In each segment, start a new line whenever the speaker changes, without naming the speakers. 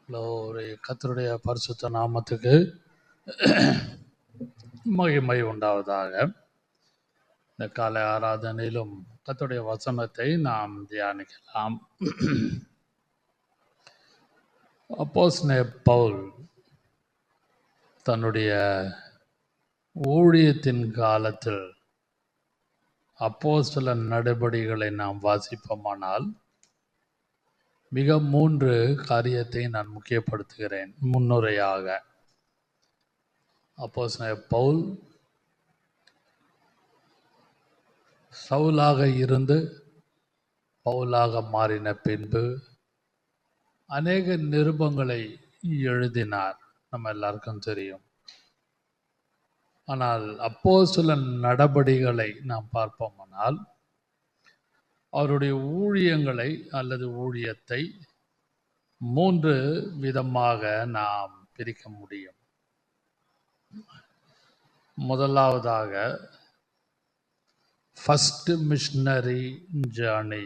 கர்த்தருடைய பரிசுத்த நாமத்துக்கு மகிமை உண்டாவதாக. இந்த காலை ஆராதனையிலும் கர்த்தருடைய வசனத்தை நாம் தியானிக்கலாம். அப்போஸ்தலனாகிய பவுல் தன்னுடைய ஊழியத்தின் காலத்தில் அப்போஸ்தல நடபடிகளை நாம் வாசிப்போமானால் மிக 3 காரியத்தை நான் முக்கியப்படுத்துகிறேன் முன்னுரையாக. அப்போஸ்தலனாகிய பவுல் சவுலாக இருந்து பவுலாக மாறின பின்பு அநேக நிருபங்களை எழுதினார், நம்ம எல்லாருக்கும் தெரியும். ஆனால் அப்போஸ்தல நடபடிகளை நாம் பார்ப்போமானால் அவருடைய ஊழியங்களை அல்லது ஊழியத்தை 3 விதமாக நாம் பிரிக்க முடியும். முதலாவதாக ஃபர்ஸ்ட் மிஷனரி ஜர்னி,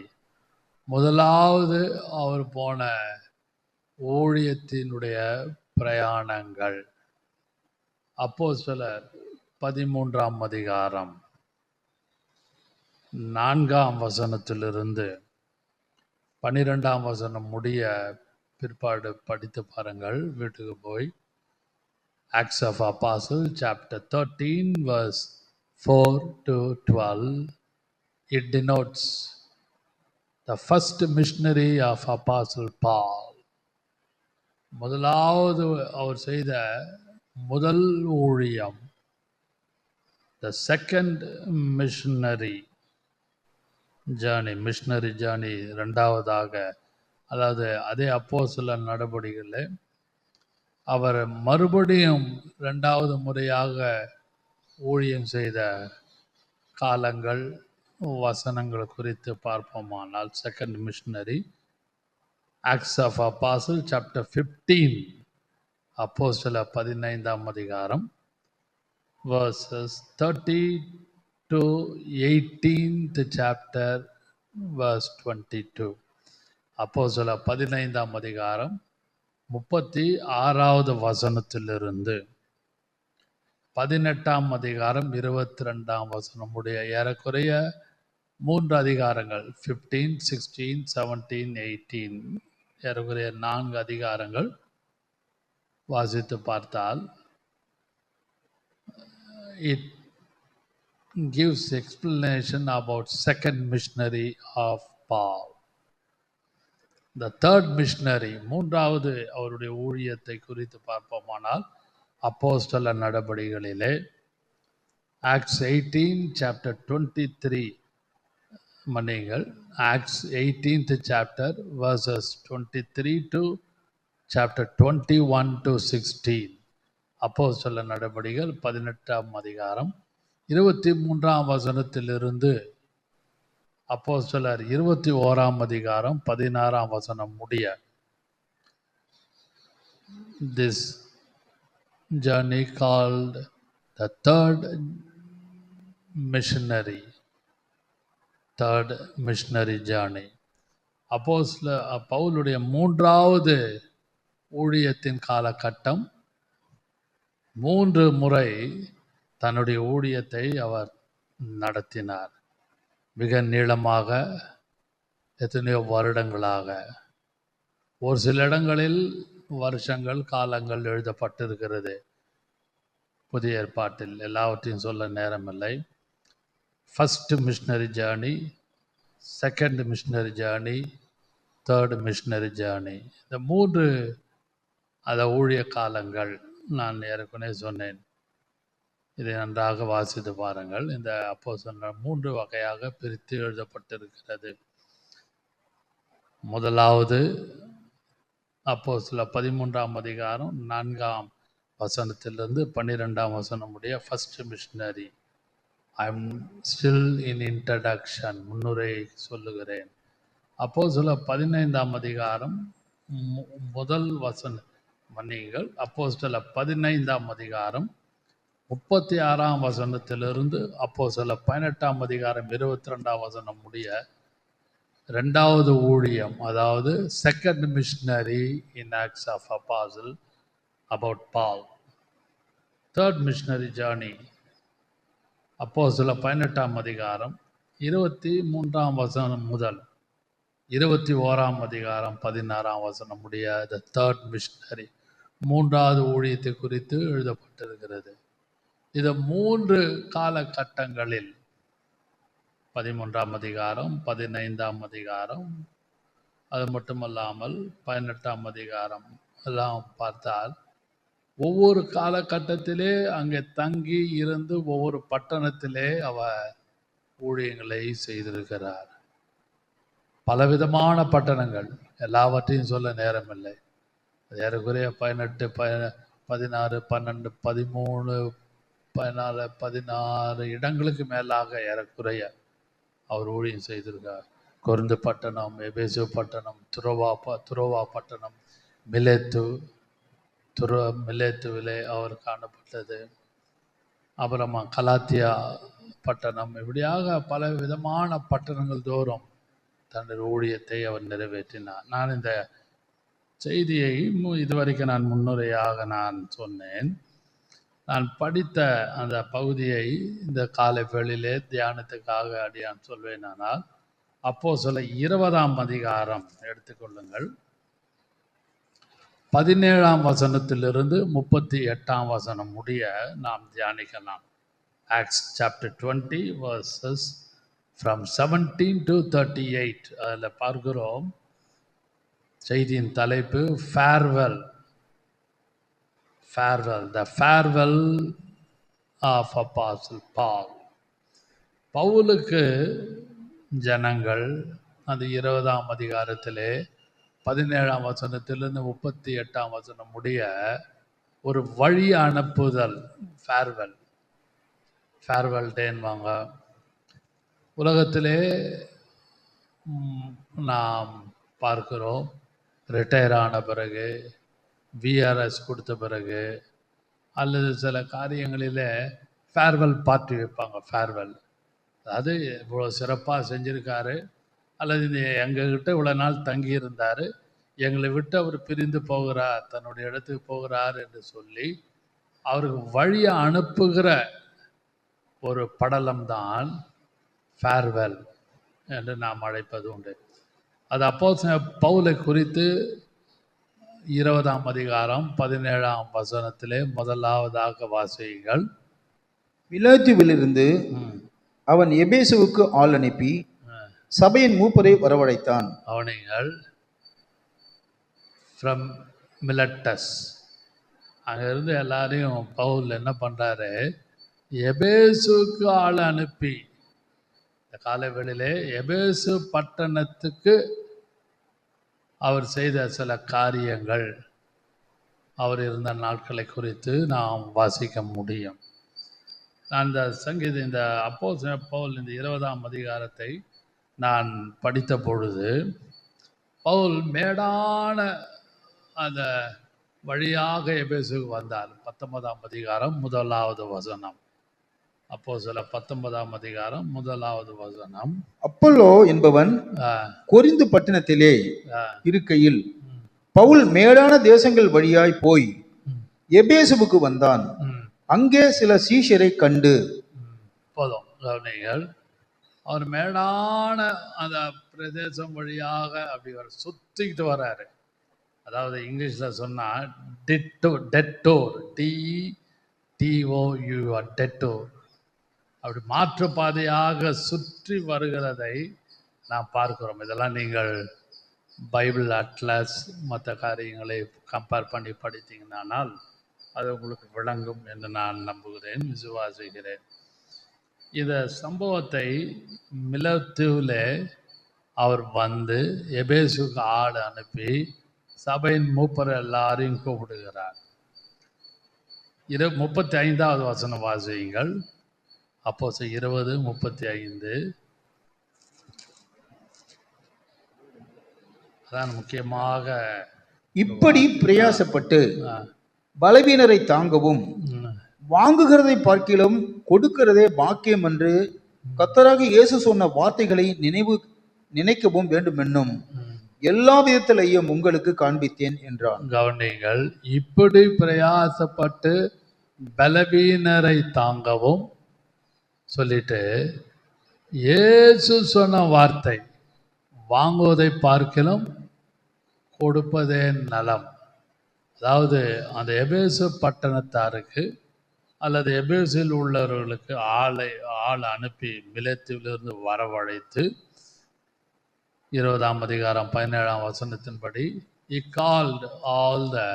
முதலாவது அவர் போன ஊழியத்தினுடைய பிரயாணங்கள். அப்போஸ்தலர் 13ஆம் அதிகாரம் 4ஆம் வசனத்திலிருந்து 12ஆம் வசனம் முடிய பிற்பாடு படித்து பாருங்கள், வீட்டுக்கு போய். Acts of Apostles chapter 13 verse 4 to 12. It denotes the first missionary of Apostle Paul. முதலாவது அவர் செய்த முதல் ஊழியம், the second missionary journey. Missionary journey ரெண்டாவதாக, அதாவது அதே அப்போஸ்தல நடபடிகளில் அவர் மறுபடியும் 2வது முறையாக ஊழியம் செய்த காலங்கள் வசனங்கள் குறித்து பார்ப்போமானால் second missionary Acts of apostle chapter 15, அப்போஸ்தல 15ஆம் அதிகாரம் verses 30 to 18th chapter verse 22. அப்போஸ்தல 15ஆம் அதிகாரம் 36வது வசனத்திலிருந்து 18ஆம் அதிகாரம் 22ஆம் வசனம் உடைய ஏறக்குறைய 3 அதிகாரங்கள், 15, 16, 17, 18, ஏறக்குறைய 4 அதிகாரங்கள் வாசித்து பார்த்தால் it gives explanation about second missionary of Paul. The third missionary, மூன்றாவது அவருடைய ஊழியத்தை குறித்து பார்ப்போமானால் அப்போஸ்தல நடபடிகளிலே ஆக்ட்ஸ் 18 சாப்டர் 23, மன்னிங்கள், Acts 18th chapter verses 23 to chapter 21 to 16. அப்போஸ்தல நடபடிகள் 18ஆம் அதிகாரம் 23ஆம் வசனத்திலிருந்து அப்போஸ்தலர் 21ஆம் அதிகாரம் 16ஆம் வசனம் முடிய. This journey called the third missionary journey. அப்போஸ்தல பவுலுடைய 3வது ஊழியத்தின் காலகட்டம். 3 முறை தன்னுடைய ஊழியத்தை அவர் நடத்தினார். மிக நீளமாக, எத்தனையோ வருடங்களாக. ஒரு சில இடங்களில் வருஷங்கள் காலங்கள் எழுதப்பட்டிருக்கிறது புதிய ஏற்பாட்டில், எல்லாவற்றையும் சொல்ல நேரமில்லை. First missionary journey, second missionary journey, third missionary journey, இந்த 3 அந்த ஊழிய காலங்கள் நான் ஏற்கனவே சொன்னேன். இதை நன்றாக வாசித்து பாருங்கள். இந்த அப்போஸ்தலர் 3 வகையாக பிரித்து எழுதப்பட்டிருக்கிறது. முதலாவது அப்போஸ்தலர் 13ஆம் அதிகாரம் 4ஆம் வசனத்திலிருந்து 12ஆம் வசனம் உடைய first missionary. I am still in introduction, முன்னுரை சொல்லுகிறேன். அப்போஸ்தலர் 15ஆம் அதிகாரம் முதல் வசனம், மன்னிங்கள், அப்போஸ்தலர் 15ஆம் அதிகாரம் 36ஆம் வசனத்திலிருந்து அப்போஸ்தலர் 18ஆம் அதிகாரம் 22ஆம் வசனம் முடிய ரெண்டாவது ஊழியம், அதாவது second missionary in Acts of apostle about Paul. Third missionary journey அப்போஸ்தலர் 18ஆம் அதிகாரம் 23ஆம் வசனம் முதல் 21ஆம் அதிகாரம் 16ஆம் வசனம் முடிய த தேர்ட் மிஷனரி, மூன்றாவது ஊழியத்தை குறித்து எழுதப்பட்டிருக்கிறது. இது 3 காலகட்டங்களில் 13ஆம் அதிகாரம், 15ஆம் அதிகாரம், அது மட்டுமல்லாமல் 18ஆம் அதிகாரம் எல்லாம் பார்த்தால் ஒவ்வொரு காலகட்டத்திலே அங்கே தங்கி இருந்து ஒவ்வொரு பட்டணத்திலே அவர் ஊழியங்களை செய்திருக்கிறார். பலவிதமான பட்டணங்கள், எல்லாவற்றையும் சொல்ல நேரமில்லை. ஏறக்குறைய 18, 16, 12, 13, 14, 16 இடங்களுக்கு மேலாக ஏறக்குறைய அவர் ஊழியம் செய்திருக்கார். கொரிந்து பட்டணம், எபேசு பட்டணம், துரோவா பட்டணம், மிலேத்துவிலே அவர் காணப்பட்டது. அப்புறமா கலாத்தியா பட்டணம், இப்படியாக பல விதமான பட்டணங்கள் தோறும் தன்னுடைய ஊழியத்தை அவர் நிறைவேற்றினார். நான் இந்த செய்தியை இதுவரைக்கும் நான் முன்னுரையாக நான் சொன்னேன். நான் படித்த அந்த பகுதியை இந்த காலை வேளையிலே தியானத்துக்காக அடியான் சொல்வேனானால், அப்போஸ்தலர் 20ஆம் அதிகாரம் எடுத்துக்கொள்ளுங்கள். 17ஆம் வசனத்திலிருந்து 38ஆம் வசனம் முடிய நாம் தியானிக்கலாம். Acts chapter 20 verses from 17 to 38. அதில் பார்க்கிறோம், செய்தியின் தலைப்பு farewell, the farewell of Apostle Paul. பவுலுக்கு ஜனங்கள் அந்த 20ஆம் அதிகாரத்திலே 17ஆம் வசனத்திலிருந்து 38ஆம் வசனம் முடிய ஒரு வழி அனுப்புதல், ஃபேர்வெல் டேன்வாங்க. உலகத்திலே நாம் பார்க்கிறோம், ரிட்டையர் ஆன பிறகு, விஆர்எஸ் கொடுத்த பிறகு, அல்லது சில காரியங்களில் ஃபேர்வெல் பார்ட்டி வைப்பாங்க. ஃபேர்வெல், அதாவது இவ்வளோ சிறப்பாக செஞ்சுருக்காரு, அல்லது எங்ககிட்ட இவ்வளோ நாள் தங்கியிருந்தார், எங்களை விட்டு அவர் பிரிந்து போகிறார், தன்னுடைய இடத்துக்கு போகிறார் என்று சொல்லி அவருக்கு வழியை அனுப்புகிற ஒரு படலம்தான் ஃபேர்வெல் என்று நாம் அழைப்பது உண்டு. அது அப்போஸ்தலர் பவுலை குறித்து 20ஆம் அதிகாரம் 17ஆம் வசனத்திலே முதலாவதாக வாசியுங்கள்.
மிலேத்துவிலிருந்து அவன் எபேசுவுக்கு ஆள் அனுப்பி சபையின் மூப்பரை வரவழைத்தான்.
அவனிகள் ஃப்ரம் மிலட்டஸ், அங்கிருந்து எல்லாரையும் பவுல் என்ன பண்ணுறாரு, எபேசுக்கு ஆள் அனுப்பி, இந்த காலவெளியிலே எபேசு பட்டணத்துக்கு அவர் செய்த சில காரியங்கள், அவர் இருந்த நாட்களை குறித்து நாம் வாசிக்க முடியும். நான் இந்த அப்போஸ்தலர் பவுல் இந்த 20ஆம் அதிகாரத்தை நான் படித்த பொழுது, பவுல் மேடான அந்த வழியாக எபேசுக்கு வந்தார். 19ஆம் அதிகாரம் 1வது வசனம். அப்போஸ்தலர் 19ஆம் அதிகாரம் 1வது வசனம்.
அப்பல்லோ என்பவன் கொரிந்து பட்டணத்திலே இருக்கையில் பவுல் மேடான தேசங்கள் வழியாய் போய் எபேசுவுக்கு வந்தான். அங்கே சில சீஷரை கண்டு,
போதும் கவனிகள், அவர் மேடான அந்த பிரதேசம் வழியாக அப்படி சுற்றிக்கிட்டு வர்றாரு. அதாவது இங்கிலீஷில் சொன்னால் டெட்டோர், DETOUR, டெட்டோர், அப்படி மாற்றுப்பாதையாக சுற்றி வருகிறதை நாம் பார்க்கிறோம். இதெல்லாம் நீங்கள் பைபிள் அட்லஸ் மற்ற காரியங்களை கம்பேர் பண்ணி படித்தீங்கன்னால் அது உங்களுக்கு விளங்கும் என்று நான் நம்புகிறேன், விசுவாசிக்கிறேன். இந்த சம்பவத்தை மிலேத்துவில் அவர் வந்து எபேசுக்கு ஆள் அனுப்பி சபையின் மூப்பர் எல்லாரையும் கூப்பிடுகிறார். 35வது வசனம் வாசியுங்கள். அப்போஸ்தலர் 20:35. அதான் முக்கியமாக,
இப்படி பிரயாசப்பட்டு பலவீனரை தாங்கவும் வாங்குகிறதை பார்க்கிலும் கொடுக்கிறதே பாக்கியம் என்று கர்த்தராகிய இயேசு சொன்ன வார்த்தைகளை நினைக்கவும் வேண்டும் என்னும் எல்லா விதத்திலையும் உங்களுக்கு காண்பித்தேன் என்றான்.
கவனிங்கள், இப்படி பிரயாசப்பட்டு பலவீனரை தாங்கவும் சொல்லிட்டு இயேசு சொன்ன வார்த்தை, வாங்குவதை பார்க்கிலும் கொடுப்பதே நலம். அதாவது அந்த எபேசு பட்டணத்தாருக்கு அல்லது எபேசில் உள்ளவர்களுக்கு ஆள் அனுப்பி மிலேத்துவிலிருந்து வரவழைத்து 20ஆம் அதிகாரம் 17ஆம் வசனத்தின்படி he called all the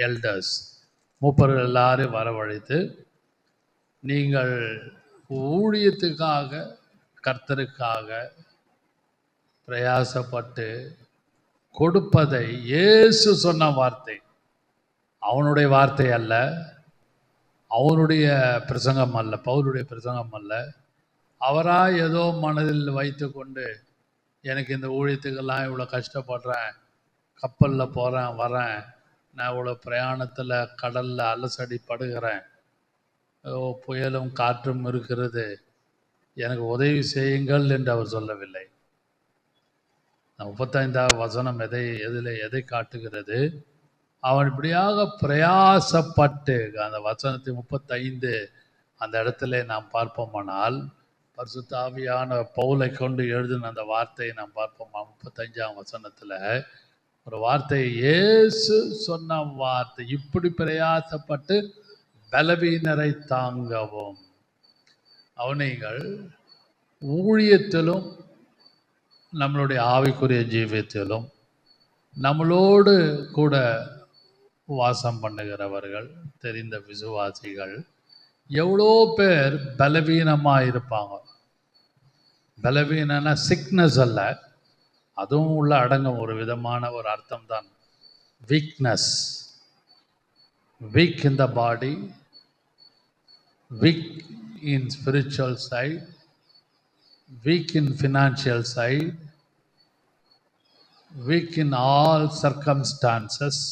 elders, மூப்பர்கள் எல்லாரையும் வரவழைத்து, நீங்கள் ஊழியத்துக்காக கர்த்தருக்காக பிரயாசப்பட்டு கொடுப்பதை, இயேசு சொன்ன வார்த்தை, அவனுடைய வார்த்தை அல்ல, அவனுடைய பிரசங்கம் அல்ல, பவுலுடைய பிரசங்கம் அல்ல, அவராக ஏதோ மனதில் வைத்து கொண்டு எனக்கு இந்த ஊழியத்துக்கெல்லாம் இவ்வளோ கஷ்டப்படுறேன், கப்பலில் போகிறேன் வரேன், நான் இவ்வளோ பிரயாணத்தில் கடலில் அலசடி படுகிறேன், புயலும் காற்றும் இருக்கிறது, எனக்கு உதவி செய்யுங்கள் என்று அவர் சொல்லவில்லை. 35ஆம் வசனம் எதை காட்டுகிறது? அவன் இப்படியாக பிரயாசப்பட்டு, அந்த வசனத்தை 35 அந்த இடத்துல நாம் பார்ப்போமானால், பரிசுத்த ஆவியான பவுலை கொண்டு எழுதின அந்த வார்த்தையை நாம் பார்ப்போமா? 35ஆம் வசனத்தில் ஒரு வார்த்தை, இயேசு சொன்ன வார்த்தை, இப்படி பிரயாசப்பட்டு பலவீனரை தாங்கவும். அவனைகள் ஊழியத்திலும் நம்மளுடைய ஆவிக்குரிய ஜீவியத்திலும் நம்மளோடு கூட வாசம் பண்ணுகிறவர்கள், தெரிந்த விசுவாசிகள் எவ்வளோ பேர் பலவீனமாக இருப்பாங்க. பலவீனம்னா சிக்னஸ் அல்ல, அதுவும் உள்ள அடங்கும் ஒரு விதமான ஒரு அர்த்தம் தான் weakness. Weak in the body, weak in spiritual side, weak in financial side, weak in all circumstances.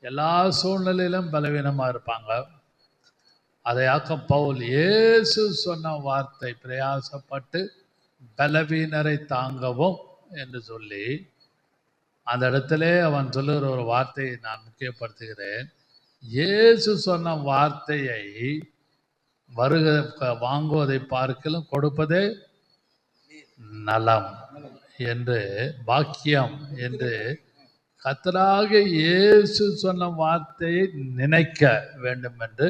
எல்லா சூழ்நிலையிலும் பலவீனமாக இருப்பாங்க. அதையாக்க பவுல் இயேசு சொன்ன வார்த்தை, பிரயாசப்பட்டு பலவீனரை தாங்கவும் என்று சொல்லி, அந்த இடத்துல அவன் சொல்லுகிற ஒரு வார்த்தையை நான் முக்கியப்படுத்துகிறேன். இயேசு சொன்ன வார்த்தையை வாங்குவதை பார்க்கலும் கொடுப்பதே நலம் என்று, பாக்கியம் என்று கர்த்தராக இயேசு சொன்ன வார்த்தையை நினைக்க வேண்டும் என்று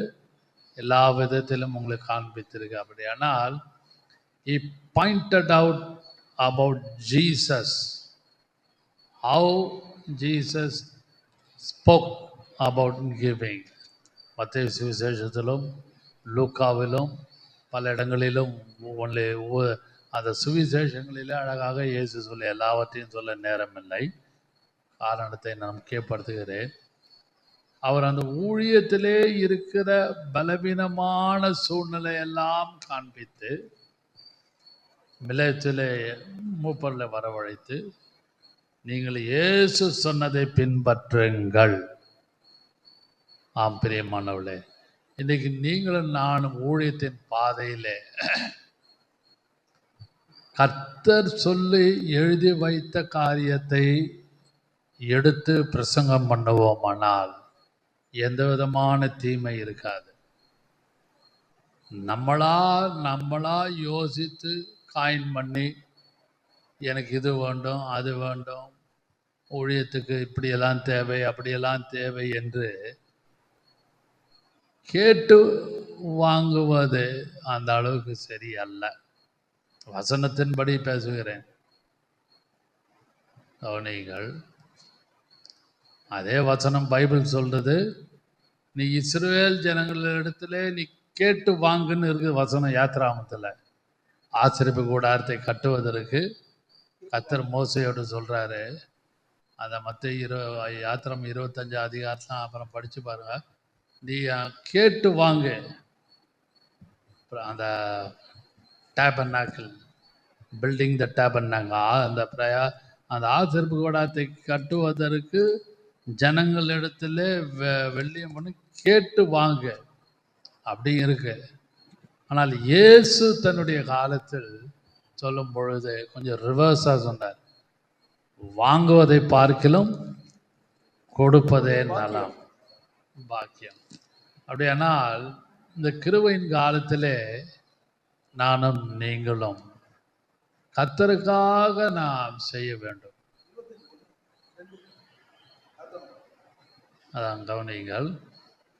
எல்லா விதத்திலும் உங்களுக்கு காண்பித்திருக்கு. அப்படியானால் he pointed out about Jesus, how Jesus spoke about giving. மத்தேயு சுவிசேஷத்திலும் லூக்காவிலும் பல இடங்களிலும் அந்த சுவிசேஷங்களிலே அழகாக இயேசு சொல்ல, எல்லாவற்றையும் சொல்ல நேரமில்லை, காரணத்தை நான் முக்கியப்படுத்துகிறேன். அவர் அந்த ஊழியத்திலே இருக்கிற பலவீனமான சூழ்நிலையெல்லாம் காண்பித்து மிலேத்திலே மூப்பரில் வரவழைத்து, நீங்கள் இயேசு சொன்னதை பின்பற்றுங்கள். ஆம் பிரியமானவளே, இன்னைக்கு நீங்களும் நானும் ஊழியத்தின் பாதையிலே கர்த்தர் சொல்லி எழுதி வைத்த காரியத்தை எடுத்து பிரசங்கம் பண்ணுவோமானால் எந்த விதமான தீமை இருக்காது. நம்மளா யோசித்து காயின் பண்ணி, எனக்கு இது வேண்டும் அது வேண்டும், ஊழியத்துக்கு இப்படியெல்லாம் தேவை அப்படியெல்லாம் தேவை என்று கேட்டு வாங்குவது அந்த அளவுக்கு சரியல்ல. வசனத்தின்படி பேசுகிறேன், கவனிங்கள். அதே வசனம் பைபிள் சொல்றது, நீ இஸ்ரவேல் ஜனங்களிடத்திலே நீ கேட்டு வாங்குன்னு இருக்கு வசனம். யாத்திராமத்தில் ஆசரிப்பு கூடாரத்தை கட்டுவதற்கு கர்த்தர் மோசையோடு சொல்றாரு. அந்த மத்திய யாத்திரம் 25 அதிகாரத்தான் அப்புறம் படிச்சு பாருங்க. நீ கேட்டு வாங்கு. அந்த டேபர்னாக்கிள், பில்டிங் த டேபர்னாக்கிள், அந்த ஆசரிப்பு கூடாரத்தை கட்டுவதற்கு ஜனங்களிடத்துல வெள்ளியம் பண்ணி கேட்டு வாங்க அப்படி இருக்கு. ஆனால் இயேசு தன்னுடைய காலத்தில் சொல்லும் பொழுது கொஞ்சம் ரிவர்ஸாக சொன்னார். வாங்குவதை பார்க்கிலும் கொடுப்பதே நலம், பாக்கியம். அப்படியானால் இந்த கிருபையின் காலத்திலே நானும் நீங்களும் கர்த்தருக்காக நாம் செய்ய வேண்டும். அதான் கவனியுங்கள்.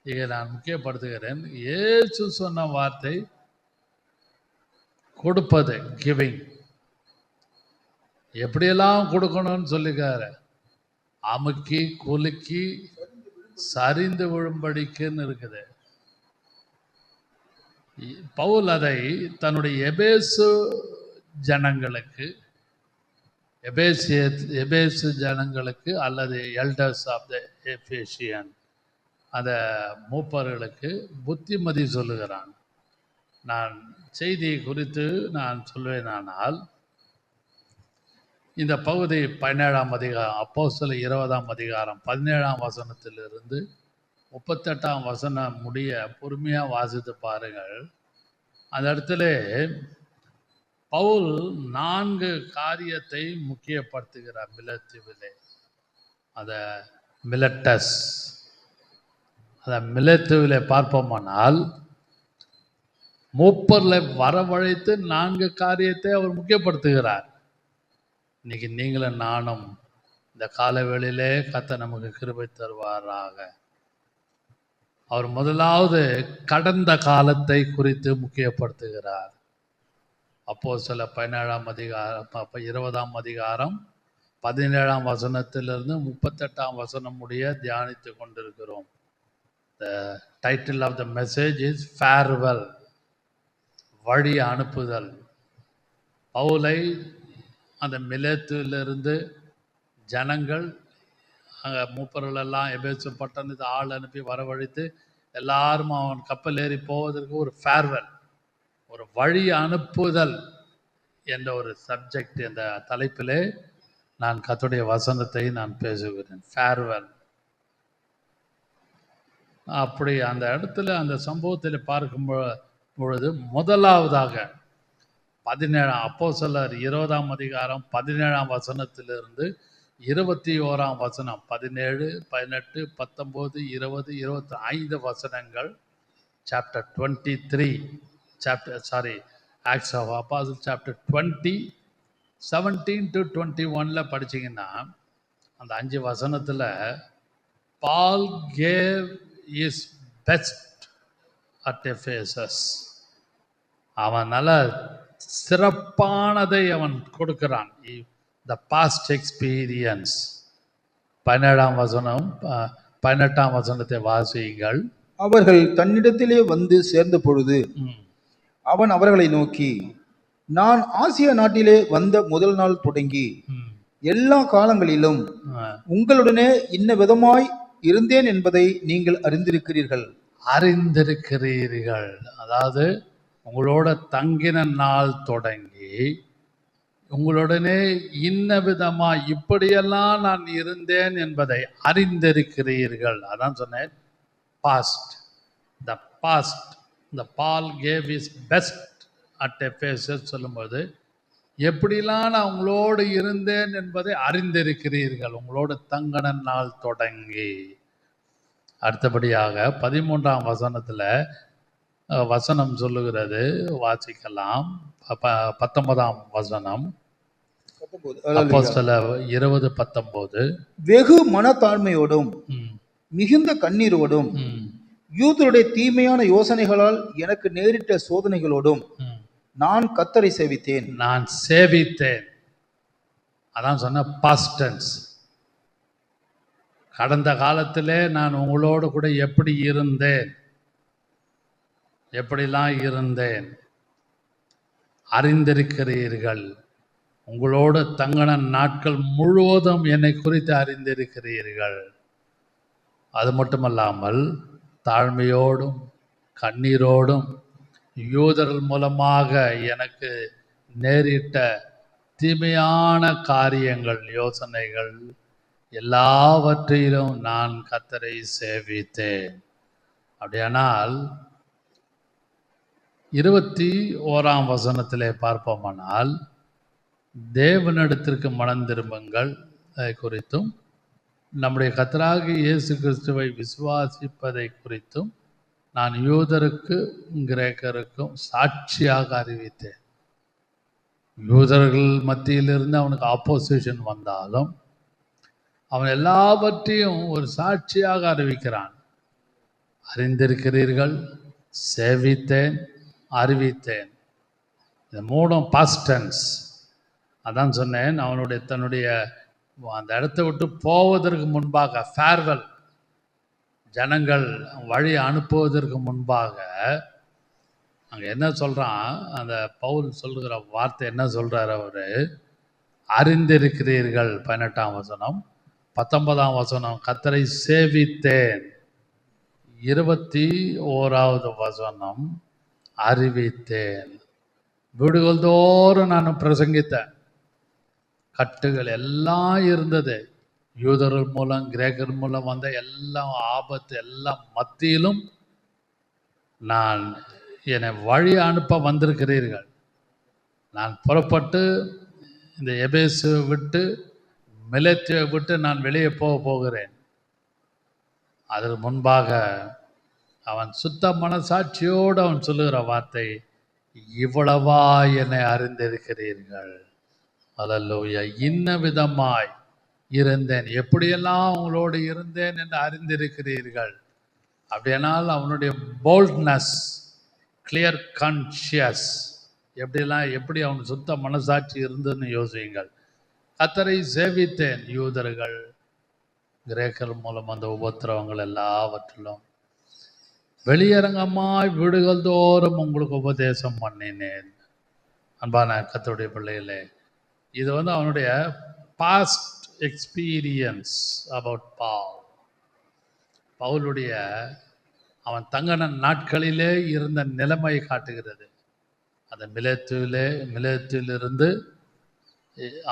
இதை நான் முக்கியப்படுத்துகிறேன். இயேசு சொன்ன வார்த்தை கொடுப்பது, கிவிங். எப்படியெல்லாம் கொடுக்கணும்னு சொல்லிக்காரு. அமுக்கி குலுக்கி சரிந்து விழும்படிக்குன்னு இருக்குது. பவுல் அதை தன்னுடைய எபேசு ஜனங்களுக்கு, எபேசு ஜனங்களுக்கு அல்லது எல்டர்ஸ் ஆஃப் த எபேசியன், அந்த மூப்பர்களுக்கு புத்திமதி சொல்லுகிறான். நான் செய்தியை குறித்து நான் சொல்வேனானால், இந்த பகுதி 17ஆம் அதிகாரம், அப்போஸ்தலர் 20ஆம் அதிகாரம் 17ஆம் வசனத்திலிருந்து 38ஆம் வசனம் முடிய பொறுமையாக வாசித்து பாருங்கள். அந்த இடத்துல பவுல் 4 காரியத்தை முக்கியப்படுத்துகிறார். மிலத்துவிலே, அதை மிலட்டஸ், அதை மிலத்துவிலே பார்ப்போமானால் மூப்பர்களை வரவழைத்து 4 காரியத்தை அவர் முக்கியப்படுத்துகிறார். இன்னைக்கு நீங்களும் நானும் இந்த காலவேளையிலே கர்த்தர் நமக்கு கிருபை தருவாராக. அவர் முதலாவது கடந்த காலத்தை குறித்து முக்கியப்படுத்துகிறார். அப்போஸ்தலர் 17ஆம் அதிகாரம் 20ஆம் அதிகாரம் 17ஆம் வசனத்திலிருந்து 38ஆம் வசனம் முடிய தியானித்து கொண்டிருக்கிறோம். The title of the message is farewell, வழி அனுப்புதல். பவுலை அந்த மிலேத்திலிருந்து ஜனங்கள் அங்கே மூப்பர்களெல்லாம் எபேசு பட்டணத்து ஆள் அனுப்பி வரவழைத்து எல்லாரும் அவன் கப்பல் ஏறி போவதற்கு ஒரு ஃபேர்வெல், ஒரு வழி அனுப்புதல் என்ற ஒரு சப்ஜெக்ட், என்ற தலைப்பிலே நான் கர்த்தருடைய வசனத்தை நான் பேசுகிறேன். ஃபேர்வெல். அப்படி அந்த இடத்துல அந்த சம்பவத்தில் பார்க்கும் பொழுது முதலாவதாக 17 அப்போஸ்தலர் 20ஆம் அதிகாரம் 17ஆம் வசனத்திலிருந்து 21ஆம் வசனம், 17, 18, 19, 20, 25 வசனங்கள், சாப்டர் 23, ஆக்ட்ஸ் ஆஃப் அப்போஸ்தலர் சாப்டர் 20, 17 to 21 படிச்சிங்கன்னா அந்த 5 வசனத்தில் பால் கேவ் இஸ் பெஸ்ட் அட் எஃபேசஸ். அவன் நல்ல சிறப்பானதை அவன் கொடுக்கிறான். The past experience. 17ஆம் வசனம் 18ஆம் வசனத்தை வாசியுங்கள்.
அவர்கள் தன்னிடத்திலே வந்து சேர்ந்த பொழுது அவன் அவர்களை நோக்கி, நான் ஆசியா நாட்டிலே வந்த முதல் நாள் தொடங்கி எல்லா காலங்களிலும் உங்களுடனே இன்ன விதமாய் இருந்தேன் என்பதை நீங்கள் அறிந்திருக்கிறீர்கள்.
அதாவது உங்களோட தங்கின நாள் தொடங்கி உங்களுடனே இன்ன விதமா இப்படியெல்லாம் நான் இருந்தேன் என்பதை அறிந்திருக்கிறீர்கள். அதான் சொன்னேன், past. The Paul gave his best at Ephesus சொல்லும்போது எப்படிலாம் நான் உங்களோடு இருந்தேன் என்பதை அறிந்திருக்கிறீர்கள், உங்களோட தங்கின நாள் தொடங்கி. அடுத்தபடியாக 13ஆம் வசனத்தில் வசனம் சொல்லுகிறது, வாசிக்கலாம். 19ஆம் வசனம், அப்போஸ்தலர் 20:19.
வெகு மனத்தாழ்மையோடும் மிகுந்த கண்ணீரோடும் யூதருடைய தீமையான யோசனைகளால் எனக்கு நேரிட்ட சோதனைகளோடும் நான் கர்த்தரை சேவித்தேன்.
நான் சேவித்தேன். அதான் சொன்ன பாஸ்ட் டென்ஸ். கடந்த காலத்திலே நான் உங்களோடு கூட எப்படி இருந்தேன், எப்படிலாம் இருந்தேன் அறிந்திருக்கிறீர்கள். உங்களோடு தங்கின நாட்கள் முழுவதும் என்னை குறித்து அறிந்திருக்கிறீர்கள். அது மட்டுமல்லாமல் தாழ்மையோடும் கண்ணீரோடும் யூதர்கள் மூலமாக எனக்கு நேரிட்ட தீமையான காரியங்கள், யோசனைகள் எல்லாவற்றிலும் நான் கர்த்தரை சேவித்தேன். அப்படியானால் 21ஆம் வசனத்திலே பார்ப்போமானால், தேவனிடத்திற்கு மனம் திரும்புங்கள் குறித்தும் நம்முடைய கர்த்தராகிய இயேசு கிறிஸ்துவை விசுவாசிப்பதை குறித்தும் நான் யூதருக்கும் கிரேக்கருக்கும் சாட்சியாக அறிவித்தேன். யூதர்கள் மத்தியிலிருந்து அவனுக்கு ஆப்போசிஷன் வந்தாலும் அவன் எல்லாவற்றையும் ஒரு சாட்சியாக அறிவிக்கிறான். அறிந்திருக்கிறீர்கள், சேவித்தேன், அறிவித்தேன். இந்த மூணும் பாஸ்ட் டென்ஸ். அதான் சொன்னேன், அவனுடைய தன்னுடைய அந்த இடத்தை விட்டு போவதற்கு முன்பாக ஃபேர்வெல், ஜனங்கள் வழி அனுப்புவதற்கு முன்பாக அங்கே என்ன சொல்கிறான், அந்த பவுல் சொல்லுகிற வார்த்தை என்ன சொல்கிறார் அவர்? அறிந்திருக்கிறீர்கள் 18ஆம் வசனம். 19ஆம் வசனம் கர்த்தரை சேவித்தேன். 21வது வசனம் அறிவித்தேன். வீடுகள் தோறும் நான் பிரசங்கித்தேன். கட்டுகள் எல்லாம் இருந்தது. யூதர்கள் மூலம் கிரேக்கர் மூலம் வந்த எல்லாம் ஆபத்து எல்லாம் மத்தியிலும் நான் என்னை வழி அனுப்ப வந்திருக்கிறீர்கள். நான் புறப்பட்டு இந்த எபேசு விட்டு மிலேத்துவை விட்டு நான் வெளியே போகிறேன். அதற்கு முன்பாக அவன் சுத்த மனசாட்சியோடு அவன் சொல்லுகிற வார்த்தை, இவ்வளவா என்னை அறிந்திருக்கிறீர்கள். அல்லேலூயா. இன்ன விதமாய் இருந்தேன், எப்படியெல்லாம் உங்களோடு இருந்தேன் என்று அறிந்திருக்கிறீர்கள். அப்படியானால் அவனுடைய போல்ட்னஸ், கிளியர் கான்ஷியஸ், எப்படி அவன் சுத்த மனசாட்சி இருந்ததுன்னு யோசியுங்கள். கர்த்தரை சேவித்தேன். யூதர்கள் கிரேக்கர் மூலம் அந்த உபத்திரவங்கள் எல்லாவற்றிலும் வெளியரங்கமாய் வீடுகள் தோறும் உங்களுக்கு உபதேசம் பண்ணினேன். அன்பான கர்த்தருடைய பிள்ளைகளே, இது அவனுடைய பாஸ்ட் எக்ஸ்பீரியன்ஸ் அபவுட் பவுலுடைய அவன் தங்கன நாட்களிலே இருந்த நிலைமையை காட்டுகிறது. அந்த மிலேத்திலிருந்து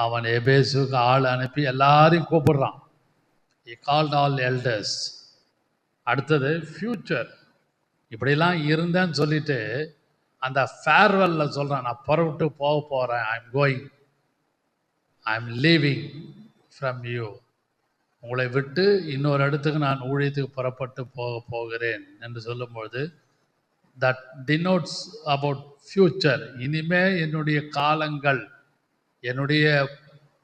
அவன் எபேசுக்கு ஆள் அனுப்பி எல்லாரையும் கூப்பிடுறான். He called all elders. அடுத்தது ஃபியூச்சர், இப்படிலாம் இருந்தேன்னு சொல்லிட்டு அந்த ஃபேர்வெல்ல சொல்கிறான், நான் புறப்பட்டு போகிறேன். I am going, I am leaving from you. உங்களை விட்டு இன்னொரு இடத்துக்கு நான் ஊழியத்துக்கு புறப்பட்டு போகிறேன் என்று சொல்லும்பொழுது தட் டினோட்ஸ் அபவுட் ஃபியூச்சர். இனிமே என்னுடைய காலங்கள், என்னுடைய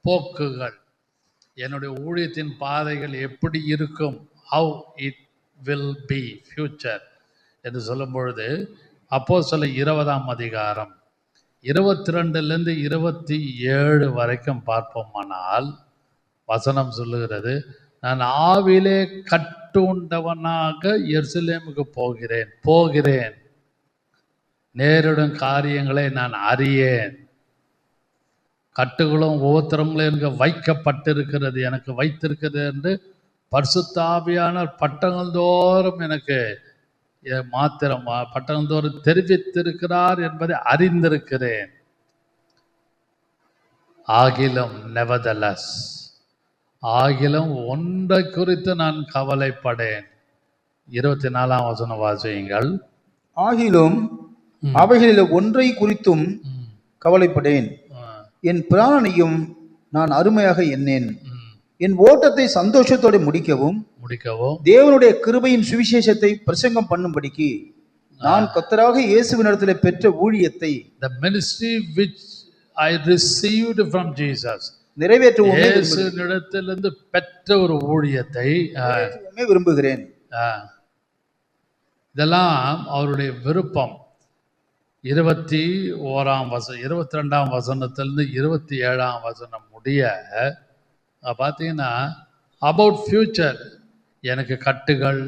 போக்குகள், என்னுடைய ஊழியத்தின் பாதைகள் எப்படி இருக்கும், how it will be future என்று சொல்லும் பொழுது அப்போஸ்தலர் 20ஆம் அதிகாரம் 22லேருந்து 27 வரைக்கும் பார்ப்போமானால் வசனம் சொல்லுகிறது, நான் ஆவிலே கட்டுண்டவனாக எருசலேமுக்கு போகிறேன், நேரிடும் காரியங்களை நான் அறியேன். கட்டுகளும் உபத்திரங்களும் எனக்கு வைக்கப்பட்டிருக்கிறது, எனக்கு வைத்திருக்கிறது என்று பரிசுத்த ஆவியானவர் பட்டங்கள் தோறும் எனக்கு பட்டங்கள் தோறும் தெரிவித்திருக்கிறார் என்பதை அறிந்திருக்கிறேன். ஆகிலும் ஒன்றை குறித்து நான் கவலைப்படேன். 24ஆம் வசனம் வாசியுங்கள்.
ஆகிலும் அவைகளில் ஒன்றை குறித்தும் கவலைப்படேன், என் பிராணனையும் நான் அருமையாக எண்ணேன், என் ஓட்டத்தை சந்தோஷத்தோடு முடிக்கவும் தேவனுடைய கிருபையின் சுவிசேஷத்தை பிரசங்கம் பண்ணும்படிக்கு நான் கர்த்தராக இயேசுவினிடத்தில் பெற்ற ஊழியத்தை,
the ministry which I received from Jesus,
நிறைவேற்றவும்
இயேசுவினிடத்திலிருந்து பெற்ற ஒரு ஊழியத்தை
விரும்புகிறேன்.
இதெல்லாம் அவருடைய விருப்பம். 22ஆம் வசனத்திலிருந்து 27ஆம் வசனம் முடிய பார்த்தீங்கன்னா அபவுட் ஃபியூச்சர், எனக்கு கட்டுகள்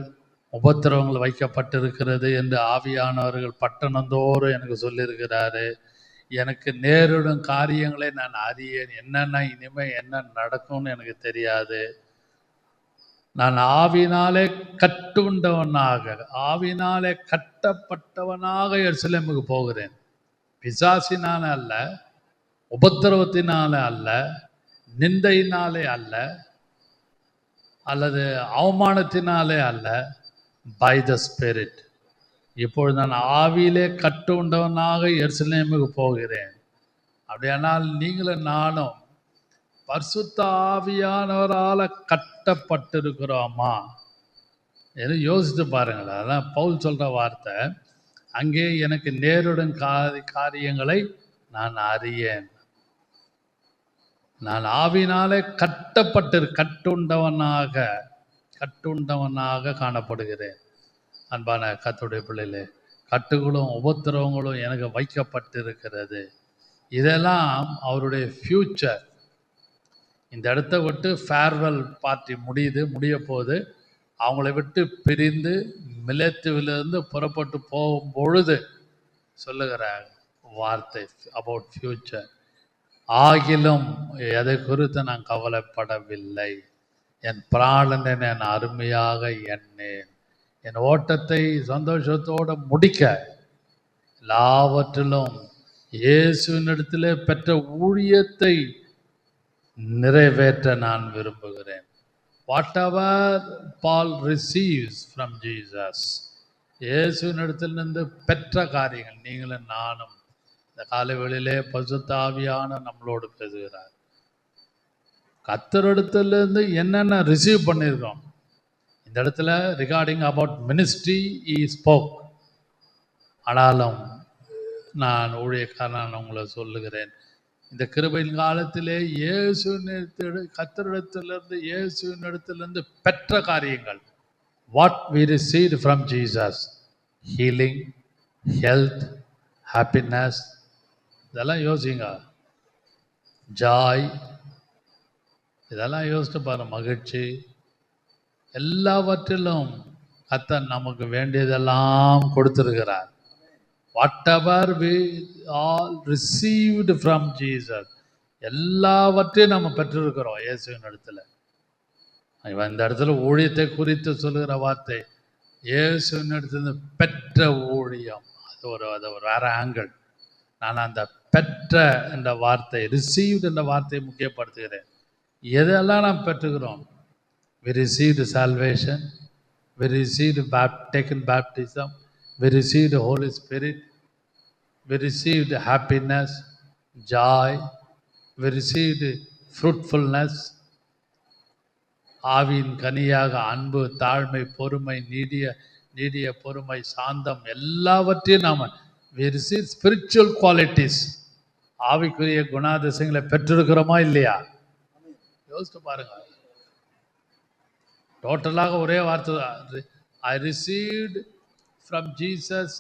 உபத்திரவங்கள் வைக்கப்பட்டிருக்கிறது என்று ஆவியானவர்கள் பட்டணந்தோறும் எனக்கு சொல்லியிருக்கிறாரு. எனக்கு நேரிடும் காரியங்களை நான் அறியேன், என்னென்ன இனிமேல் என்ன நடக்கும்னு எனக்கு தெரியாது. நான் ஆவினாலே ஆவினாலே கட்டப்பட்டவனாக எருசலேமுக்கு போகிறேன். பிசாசினால அல்ல, உபத்திரவத்தினால அல்ல, நிந்தையினாலே அல்ல, அல்லது அவமானத்தினாலே அல்ல, பை த ஸ்பிரிட். இப்பொழுது நான் ஆவியிலே கட்டு உண்டவனாக எருசலேமுக்கு போகிறேன். அப்படியானால் நீங்களும் நானும் பரிசுத்த ஆவியானவரால் கட்டப்பட்டிருக்கிறோமா என்று யோசித்து பாருங்களேன். அதான் பவுல் சொல்ற வார்த்தை, அங்கே எனக்கு நேரிடும் காரியங்களை நான் அறியேன். நான் ஆவினாலே கட்டுண்டவனாக காணப்படுகிறேன். அன்பான கர்த்தருடைய பிள்ளைகளே, கட்டுகளும் உபத்திரவங்களும் எனக்கு வைக்கப்பட்டிருக்கிறது. இதெல்லாம் அவருடைய ஃப்யூச்சர். இந்த இடத்த விட்டு ஃபேர்வெல் பார்ட்டி முடிய போது அவங்கள விட்டு பிரிந்து மிலேத்துவிலிருந்து புறப்பட்டு போகும் பொழுது சொல்லுகிற வார்த்தை அபவுட் ஃப்யூச்சர். ஆகிலும் எதை குறித்து நான் கவலைப்படவில்லை, என் பிராணனை நான் அருமையாக எண்ணேன், என் ஓட்டத்தை சந்தோஷத்தோடு முடிக்க எல்லாவற்றிலும் இயேசுவினிடத்திலே பெற்ற ஊழியத்தை நிறைவேற்ற நான் விரும்புகிறேன். What Paul receives from Jesus, இயேசுவினிடத்திலிருந்து பெற்ற காரியங்கள் நீங்களும் நானும் இந்த காலைவெளியிலே பரிசுத்த ஆவியான நம்மளோடு பேசுகிறார். கர்த்தரிடத்திலிருந்து என்னென்ன ரிசீவ் பண்ணியிருக்கோம். இந்த இடத்துல regarding about ministry E spoke. ஆனாலும் நான் ஊழியக்காரன் உங்களை சொல்லுகிறேன், இந்த கிருபையின் காலத்திலே இயேசுவினிடத்திலிருந்து பெற்ற காரியங்கள், what we received from Jesus, healing, health, happiness, இதெல்லாம் யோசிங்க. ஜாய், இதெல்லாம் யோசித்து பாரு. மகிழ்ச்சி, எல்லாவற்றிலும் கர்த்தர் நமக்கு வேண்டியதெல்லாம் கொடுத்திருக்கிறார். whatever we all received from Jesus, எல்லாவற்றையும் நம்ம பெற்றிருக்கிறோம் இயேசுவின் இடத்துல. இந்த இடத்துல ஊழியத்தை குறித்து சொல்லுகிற வார்த்தை, இயேசுவின் இடத்துல பெற்ற ஊழியம். அது ஒரு வேற ஆங்கிள். நான் அந்த பெற்ற என்ற வார்த்தை, ரிசீவ்ட் என்ற வார்த்தையை முக்கியப்படுத்துகிறேன். எதெல்லாம் நாம் பெற்றுக்கிறோம்? We received salvation, we received taken baptism, we received the Holy Spirit, we received happiness, joy, we received fruitfulness, ஆவியின் கனியாக அன்பு, தாழ்மை, பொறுமை, நீடிய பொறுமை, சாந்தம், எல்லாவற்றையும் நாம் we received spiritual qualities, ஆவிக்குரிய குணாதிசயங்களை பெற்றிருக்கிறோமா இல்லையா? யோசித்து பாருங்க. டோட்டலாக ஒரே வார்த்தை தான், ஐ received from Jesus,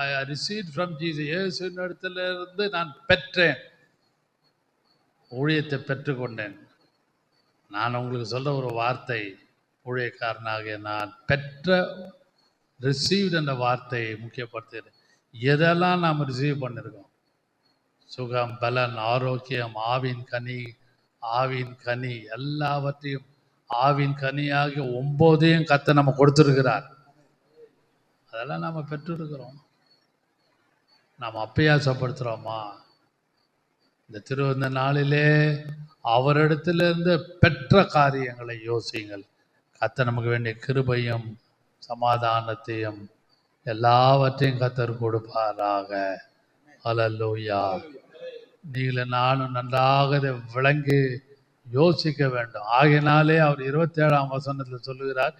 I received from Jesus, இயேசுவின் இடத்திலிருந்து நான் பெற்றேன், ஊழியத்தை பெற்றுக்கொண்டேன். நான் உங்களுக்கு சொல்ற ஒரு வார்த்தை, ஊழியக்காரனாக நான் பெற்ற ரிசீவ்ட் என்ற வார்த்தையை முக்கியப்படுத்துகிறேன். எதெல்லாம் நாம் ரிசீவ் பண்ணியிருக்கோம்? சுகம், பலன், ஆரோக்கியம், ஆவின் கனி எல்லாவற்றையும், ஆவின் கனியாகிய 9 கர்த்தர் நம்ம கொடுத்துருக்கிறார். அதெல்லாம் நம்ம பெற்றிருக்கிறோம். நாம் அப்பியாசப்படுத்துகிறோமா? இந்த திருவந்த நாளிலே அவரிடத்திலிருந்து பெற்ற காரியங்களை யோசியுங்கள். கர்த்தர் நமக்கு வேண்டிய கிருபையும் சமாதானத்தையும் எல்லாவற்றையும் கர்த்தர் கொடுப்பாராக. ஹல்லேலூயா. நீங்கள் நானும் நன்றாக இதை விளங்கி யோசிக்க வேண்டும். ஆகையினாலே அவர் 27ஆம் வசனத்தில் சொல்லுகிறார்,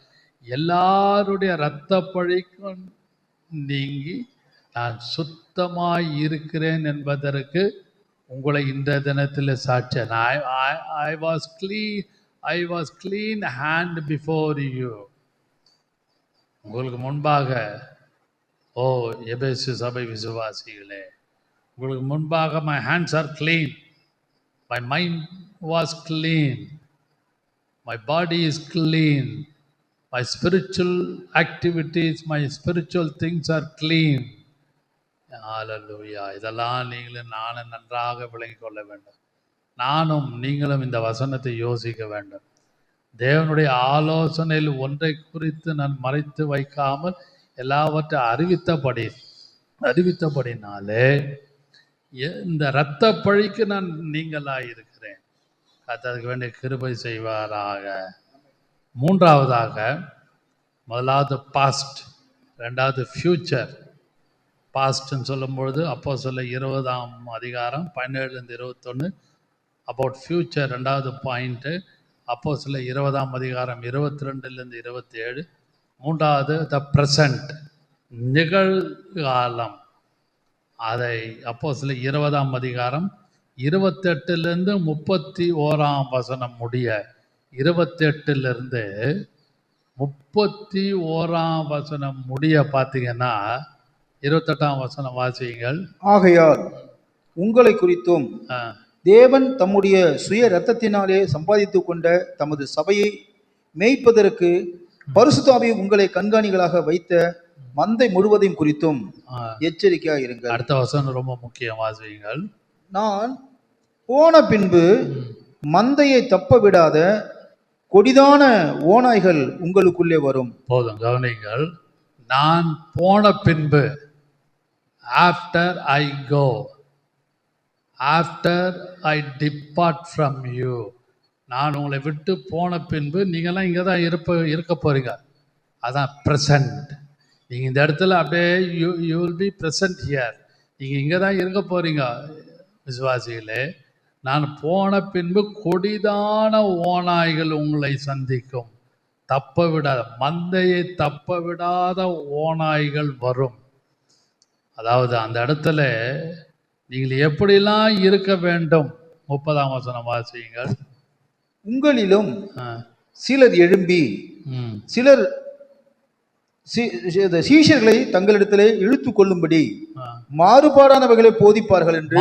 எல்லாருடைய இரத்த பழிக்கும் நீங்கி நான் சுத்தமாய் இருக்கிறேன் என்பதற்கு உங்களை இந்த தினத்தில் சாட்சியன். I was clean hand before you. உங்களுக்கு முன்பாக, ஓ எபேசு சபை விசுவாசிகளே, உங்களுக்கு முன்பாக my hands are clean, my mind was clean, my body is clean, my spiritual activities, my spiritual things are clean. ஹல்லேலூயா. இதெல்லாம் நீங்களும் நானும் நன்றாக விளங்கிக் கொள்ள வேண்டும். நானும் நீங்களும் இந்த வசனத்தை யோசிக்க வேண்டும். தேவனுடைய ஆலோசனையில் ஒன்றை குறித்து நான் மறைத்து வைக்காமல் எல்லாவற்றையும் அறிவித்தபடினாலே இந்த இரத்த பழிக்கு நான் நீங்களாக இருக்கிறேன். அதுக்கு வேண்டிய கிருபை செய்வாராக. மூன்றாவதாக, முதலாவது பாஸ்ட், ரெண்டாவது ஃபியூச்சர். பாஸ்ட்ன்னு சொல்லும்பொழுது அப்போஸ்தலர் 20ஆம் அதிகாரம் 17-21 அபவுட் ஃபியூச்சர். ரெண்டாவது பாயிண்ட்டு அப்போஸ்தலர் 20ஆம் அதிகாரம் 22-27. மூன்றாவது த ப்ரெசண்ட், நிகழ்காலம். அதை அப்போஸ்தலர் 20ஆம் அதிகாரம் 28-31 முடிய, 28-31 முடிய பார்த்தீங்கன்னா 28 வாசியுங்கள்.
ஆகையால் உங்களை குறித்தும் தேவன் தம்முடைய சுய இரத்தத்தினாலே சம்பாதித்துக் கொண்ட தமது சபையை மேய்ப்பதற்கு பரிசுத்த ஆவியை உங்களை கண்காணிகளாக வைத்த மந்தை முழுவதையும் குறித்தும் எச்சரிக்கையாக இருங்கள்.
அடுத்த வசனம் ரொம்ப முக்கியம், வாசியுங்கள்.
நான் போன பின்பு மந்தையை தப்ப விடாத கொடிதான ஓநாய்கள் உங்களுக்குள்ளே வரும்.
போதும், கவனிங்கள். நான் போன பின்பு, after I go, after I depart from you, நான் உங்களை விட்டு போன பின்பு நீங்கள்லாம் இங்கே தான் இருக்க போறீங்க. அதான் ப்ரெசண்ட். நீங்கள் இந்த இடத்துல அப்படியே you will be present here. நீங்கள் இங்கே தான் இருக்க போறீங்க விசுவாசிகளே. நான் போன பின்பு கொடிதான ஓநாய்கள் உங்களை சந்திக்கும். தப்ப விடாத, மந்தையை தப்ப விடாத ஓநாய்கள் வரும். அதாவது அந்த இடத்துல நீங்கள் எப்படிலாம் இருக்க வேண்டும். 30ஆம் வசனம் வாசியுங்கள்.
உங்களிலும் சிலர் எழும்பி சிலர் சீஷர்களை தங்களிடத்திலே இழுத்து கொள்ளும்படி மாறுபாடானவர்களை போதிப்பார்கள் என்று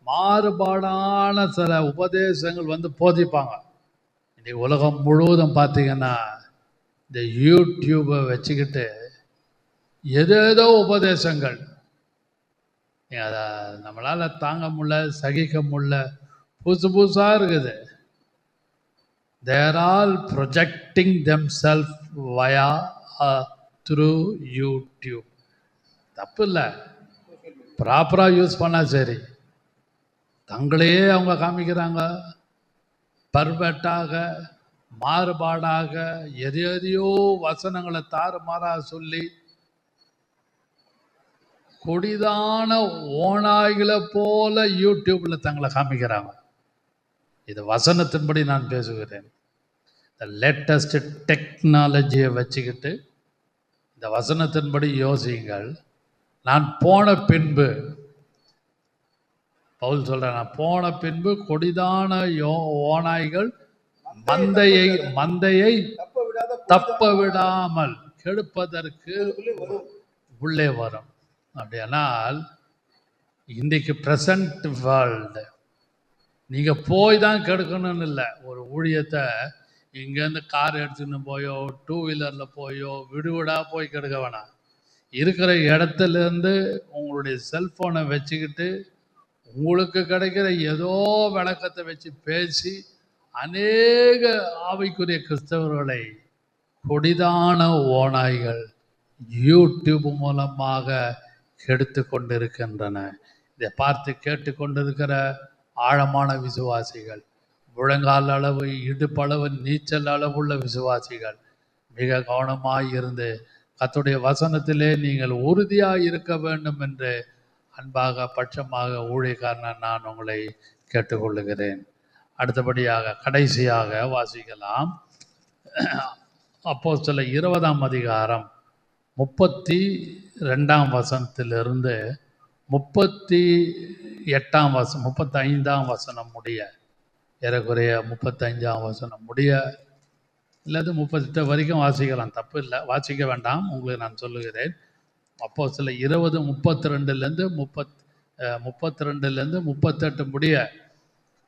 மாறுபாடான சில உபதேசங்கள் வந்து போதிப்பாங்க. இன்னைக்கு உலகம் முழுவதும் பார்த்தீங்கன்னா இந்த யூடியூபை வச்சுக்கிட்டு ஏதேதோ உபதேசங்கள் அதை நம்மளால் தாங்க முடியல, சகிக்க முடியல, புதுசு புதுசாக இருக்குது. தேர் ஆல் ப்ரொஜெக்டிங் தெம்செல்ஃப் வயா த்ரூ யூடியூப். தப்பு இல்லை, ப்ராப்பராக யூஸ் பண்ணால் சரி. தங்களையே அவங்க காமிக்கிறாங்க, பர்வெட்டாக, மாறுபாடாக, எதையோ வசனங்களை தாறுமாறாக சொல்லி கொடிதான ஓநாய்களை போல யூடியூப்ல தங்களை காமிக்கிறாங்க. இது வசனத்தின்படி நான் பேசுகிறேன். இந்த லேட்டஸ்ட் டெக்னாலஜியை வச்சுக்கிட்டு இந்த வசனத்தின்படி யோசியுங்கள். நான் போன பின்பு, பவுல் சொல்றேன், நான் போன பின்பு கொடிதான ஓநாய்கள் மந்தையை தப்ப விடாமல் கெடுப்பதற்கு உள்ளே வரும். அப்படியானால் இன்றைக்கு ப்ரெசன்ட் வேர்ல்டு நீங்கள் போய் தான் கெடுக்கணும்னு இல்லை. ஒரு ஊழியத்தை இங்கேருந்து கார் எடுத்துன்னு போயோ, 2 வீலரில் போயோ, விடுவிடாக போய் கெடுக்க வேணாம். இருக்கிற இடத்துலேருந்து உங்களுடைய செல்ஃபோனை வச்சுக்கிட்டு உங்களுக்கு கிடைக்கிற ஏதோ விளக்கத்தை வச்சு பேசி அநேக ஆவிக்குரிய கிறிஸ்தவர்களை கொடிதான ஓநாய்கள் யூடியூப் மூலமாக கெடுத்து கொண்டிருக்கின்றன. இதை பார்த்து கேட்டு கொண்டிருக்கிற ஆழமான விசுவாசிகள், முழங்கால் அளவு, இடுப்பளவு, நீச்சல் அளவுள்ள விசுவாசிகள் மிக கவனமாய் இருந்து கர்த்தருடைய வசனத்திலே நீங்கள் உறுதியாக இருக்க வேண்டும் என்று அன்பாக பட்சமாக ஊழியக்காரன நான் உங்களை கேட்டுக்கொள்ளுகிறேன். அடுத்தபடியாக கடைசியாக வாசிக்கலாம். அப்போஸ்தலர் 20ஆம் அதிகாரம் 32ஆம் வசனத்திலிருந்து 35ஆம் வசனம் முடிய, ஏறக்குறைய 35ஆம் வசனம் முடிய, இல்லாது 38 வரைக்கும் வாசிக்கலாம், தப்பு இல்லை, வாசிக்க வேண்டாம், உங்களுக்கு நான் சொல்லுகிறேன். அப்போஸ்தலர் 32 38 முடிய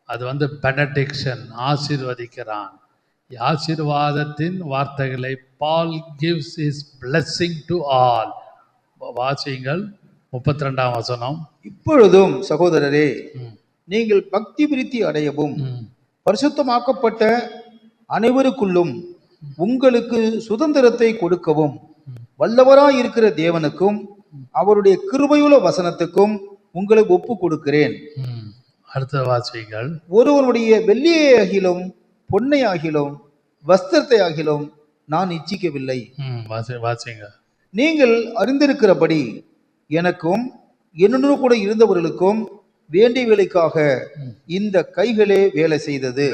அது வந்து பெனடிக்ஷன், ஆசீர்வதிக்கிறான். ஆசீர்வாதத்தின் வார்த்தைகளை Paul gives his blessing to all. வாசியுங்கள் 32ஆம் வசனம்.
இப்பொழுதும் சகோதரரே, நீங்கள் பக்தி விருத்தி அடையவும் பரிசுத்தமாக்கப்பட்ட அனைவருக்குள்ளும் உங்களுக்கு சுதந்திரத்தை கொடுக்கவும் வல்லவராய் இருக்கிற தேவனுக்கும் அவருடைய கிருபையுள்ள வசனத்துக்கும் உங்களை ஒப்பு கொடுக்கிறேன்.
அடுத்த வாசிகள்.
ஒருவனுடைய வெள்ளியை ஆகிலும் பொன்னை ஆகிலும் வஸ்திரத்தை ஆகிலும் நான் இச்சிக்கவில்லை.
வாசிங்க.
நீங்கள் அறிந்திருக்கிறபடி எனக்கும் என்னோடு கூட இருந்தவர்களுக்கும் வேண்டிய வேலைக்காக இந்த கைகளே வேலை செய்தது.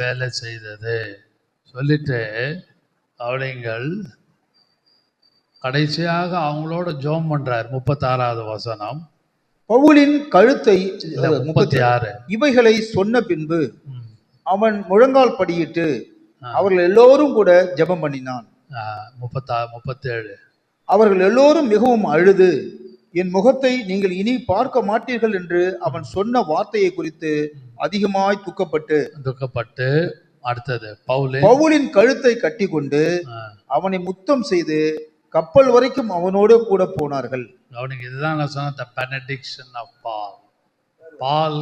சொல்லிட்டு அவளைங்கள் கடைசியாக அவங்களோட ஜோம் பண்றார். 36வது வசனம்.
பவுலின் கழுத்தை
36
இவைகளை சொன்ன பின்பு அவன் முழங்கால் படியிட்டு அவர்கள் எல்லோரும் கூட ஜெபம் பண்ணினான்.
37
அவர்கள் எல்லோரும் மிகவும் அழுது என் முகத்தை நீங்கள் இனி பார்க்க மாட்டீர்கள் என்று அவன் சொன்ன வார்த்தையை குறித்து அதிகமாய் துக்கப்பட்டு அடுத்தது பவுலின் கழுத்தை கட்டி கொண்டு அவனை முத்தம் செய்து கப்பல் வரைக்கும் அவனோடு கூட போனார்கள்.
அவனுக்கு இதுதான் நான் சொன்ன the benediction of Paul. Paul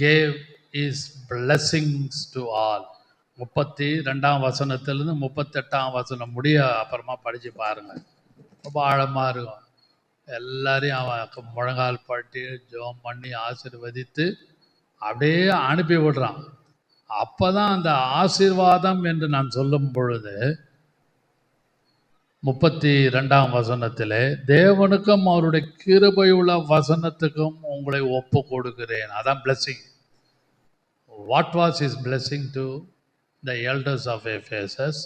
gave his blessings to all. 32ஆம் வசனத்திலிருந்து 38ஆம் வசனம் முடிய அப்புறமா படிச்சு பாருங்க. ரொம்ப ஆழமா இருக்கும். எல்லாரையும் அவன் முழங்கால் பட்டி ஜெபம் பண்ணி ஆசீர்வதித்து அப்படியே அனுப்பி விடுறான். அப்பதான் அந்த ஆசீர்வாதம் என்று நான் சொல்லும் பொழுது 32ஆம் வசனத்திலே தேவனுக்கும் அவருடைய கிருபையுள்ள வசனத்துக்கும் உங்களை ஒப்பு கொடுக்கிறேன். அதான் blessing. What was his blessing to the elders of Ephesus?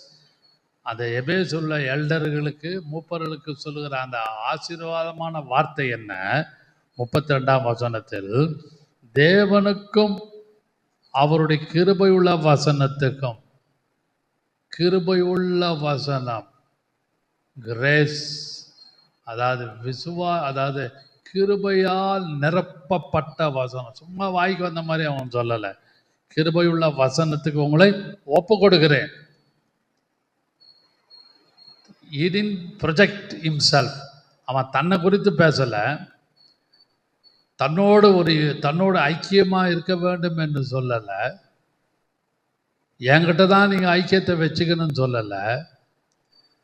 அந்த எபேசுள்ள எல்டர்களுக்கு மூப்பர்களுக்கு சொல்லுகிற அந்த ஆசீர்வாதமான வார்த்தை என்ன? 32ஆம் வசனத்தில் தேவனுக்கும் அவருடைய கிருபையுள்ள வசனத்துக்கும், கிருபையுள்ள வசனம் கிரேஸ், அதாவது கிருபையால் நிரப்பப்பட்ட வசனம். சும்மா வாய்க்கு வந்த மாதிரி அவன் சொல்லலை. கிருபையுள்ள வசனத்துக்கு உங்களை ஒப்பு கொடுக்கிறேன். He didn't project himself. அவன் தன்னை குறித்து பேசலை. தன்னோடு ஐக்கியமா இருக்க வேண்டும் என்று சொல்லலை. என்கிட்ட தான் நீங்க ஐக்கியத்தை வச்சுக்கணும்னு சொல்லலை.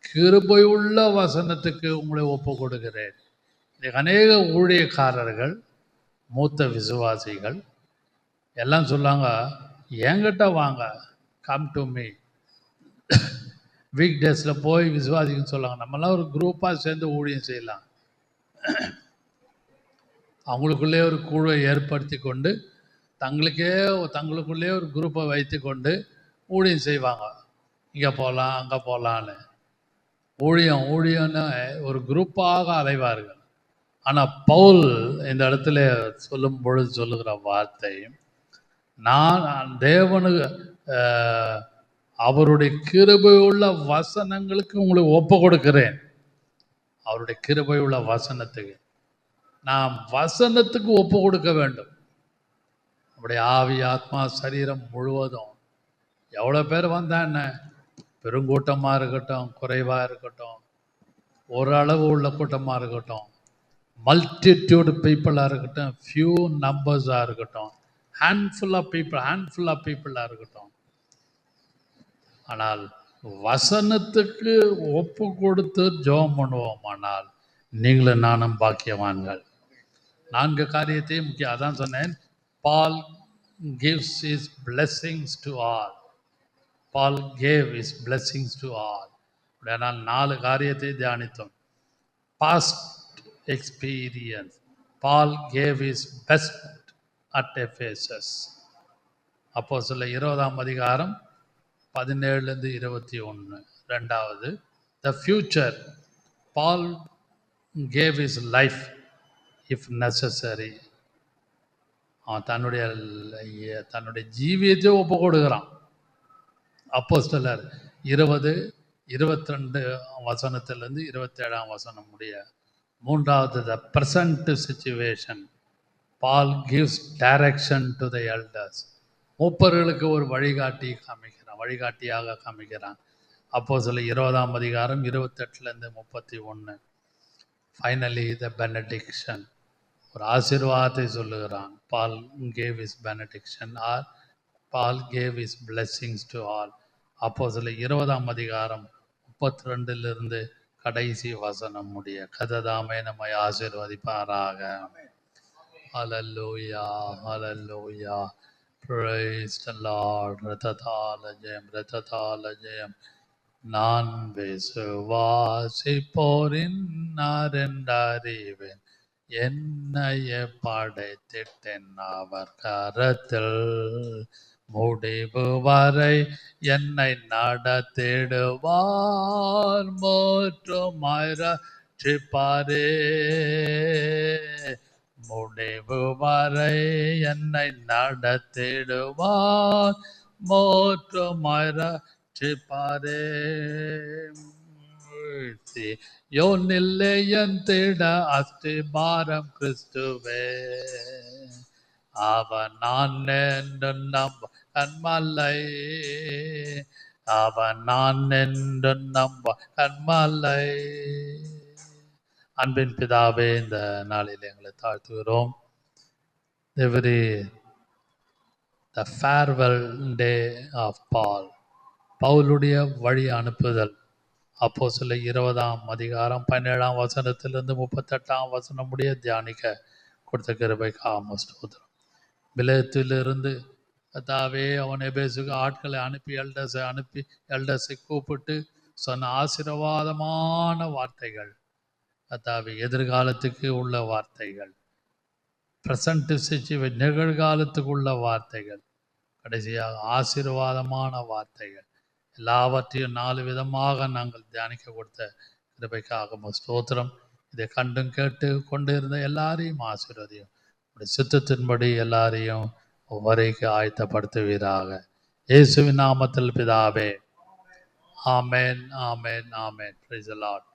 கிருபையுள்ள வசனத்துக்கு உங்களை ஒப்பு கொடுக்கிறேன். இன்னைக்கு அநேக ஊழியக்காரர்கள், மூத்த விசுவாசிகள் எல்லாம் சொல்லாங்க, என்கிட்ட வாங்க, கம் டு மீ. வீக் டேஸில் போய் விசுவாசிக்குன்னு சொல்லுவாங்க. நம்மளாம் ஒரு குரூப்பாக சேர்ந்து ஊழியம் செய்யலாம். அவங்களுக்குள்ளே ஒரு குழுவை ஏற்படுத்தி கொண்டு தங்களுக்குள்ளே ஒரு குரூப்பை வைத்து கொண்டு ஊழியம் செய்வாங்க. இங்கே போகலாம் அங்கே போகலான்னு. ஊழியம்னு ஒரு குரூப்பாக அலைவார்கள். ஆனால் பவுல் இந்த இடத்துல சொல்லும் பொழுது சொல்லுகிற வார்த்தை, நான் தேவனுக்கு அவருடைய கிருபையுள்ள வசனங்களுக்கு உங்களை ஒப்பு கொடுக்கிறேன். அவருடைய கிருபையுள்ள வசனத்துக்கு நாம் வசனத்துக்கு ஒப்பு கொடுக்க வேண்டும். நம்முடைய ஆவி, ஆத்மா, சரீரம் முழுவதும். எவ்வளோ பேர் வந்தா என்ன, பெருங்கூட்டமாக இருக்கட்டும், குறைவாக இருக்கட்டும், ஓரளவு உள்ள கூட்டமாக இருக்கட்டும், மல்டிடியூட் பீப்புளாக இருக்கட்டும், ஃபியூ நம்பர்ஸாக இருக்கட்டும், ஹேண்ட்ஃபுல் ஆஃப் பீப்புளாக இருக்கட்டும், ஆனால் வசனத்துக்கு ஒப்பு கொடுத்து ஜெபம் பண்ணுவோமானால் நீங்களும் நானும் பாக்கியவான்கள். 4 காரியத்தையும் முக்கியம். அதான் சொன்னேன், பால் gives his blessings to all. Ball gave his blessings to all. ஆனால் 4 காரியத்தை தியானித்தோம். past experience. Paul gave his best at Ephesus. அப்போஸ்தலர் 20ஆம் அதிகாரம் 17 21. ரெண்டாவது, the future. Paul gave his life if necessary. அவன் தன்னுடைய ஜீவியத்தை ஒப்பு கொடுக்கிறான். அப்போஸ்தலர் 20:22 வசனத்திலிருந்து 27ஆம் வசனம் முடிய. மூன்றாவது, the present situation. Paul gives direction to the elders. மூப்பர்களுக்கு ஒரு வழிகாட்டியாக காமிக்கிறான். அப்போஸ்தலர் 20ஆம் அதிகாரம் 28 31. ஃபைனலி த பெனடிக்ஷன், ஒரு ஆசீர்வாதத்தை சொல்லுகிறான். Paul gave his benediction or Paul gave his blessings to all. அப்போஸ்தலர் 20ஆம் அதிகாரம் 32 கடைசி வசனம் முடிய. கர்த்தர் நம்மை ஆசீர்வதிப்பாராக. ஹல்லேலூயா, ஹல்லேலூயா. Praise the Lord. ரததால ஜெயம், ரததால ஜெயம். நான் விசுவாசிப்போரின் அறிவேன். என்னைய படைத்திட்டேன் அவர் கரத்தில், முடிவு வரை என்னை நடத்திடுவார், மோற்றுமாய் ரட்சிப்பாரே. முடிவு வரை என்னை நடத்திடுவார், மோற்றுமாய் ரட்சிப்பாரே. யோனில்லே என் திட அஸ்திபாரம் கிறிஸ்துவே, அவன் நான் என்று நம்ப கண்மலை, அவன் நான் என்று நம்ப கண்மலை. அன்பின் பிதாவே, இந்த நாளில் எங்களை தாழ்த்துகிறோம். Every the farewell day of Paul, பவுலுடைய வழி அனுப்புதல், அப்போஸ்தலர் 20 அதிகாரம் 17 வசனத்திலிருந்து 38 தியானிக்க கொடுத்த கிருபைக்காக ஸ்தோத்திரம். பிலேத்திலிருந்து கர்த்தாவே, அவன் எபேசுக்கு ஆட்களை அனுப்பி எல்டர்ஸை கூப்பிட்டு சொன்ன ஆசீர்வாதமான வார்த்தைகள், கர்த்தாவே எதிர்காலத்துக்கு உள்ள வார்த்தைகள், பிரசன்ட் சிச்சுவேஷன் நிகழ்காலத்துக்கு உள்ள வார்த்தைகள், கடைசியாக ஆசீர்வாதமான வார்த்தைகள், எல்லாவற்றையும் 4 விதமாக நாங்கள் தியானிக்க கொடுத்த கிருபைக்காக ஸ்தோத்திரம். இதை கண்டும் கேட்டு கொண்டு இருந்த எல்லாரையும் ஆசீர்வதியும், உடைய சித்தத்தின்படி எல்லாரையும் வரைக்கு ஆயத்தப்படுத்துவீராக. இயேசுவின் நாமத்தில் பிதாவே, ஆமென், ஆமென், ஆமென். Praise the Lord.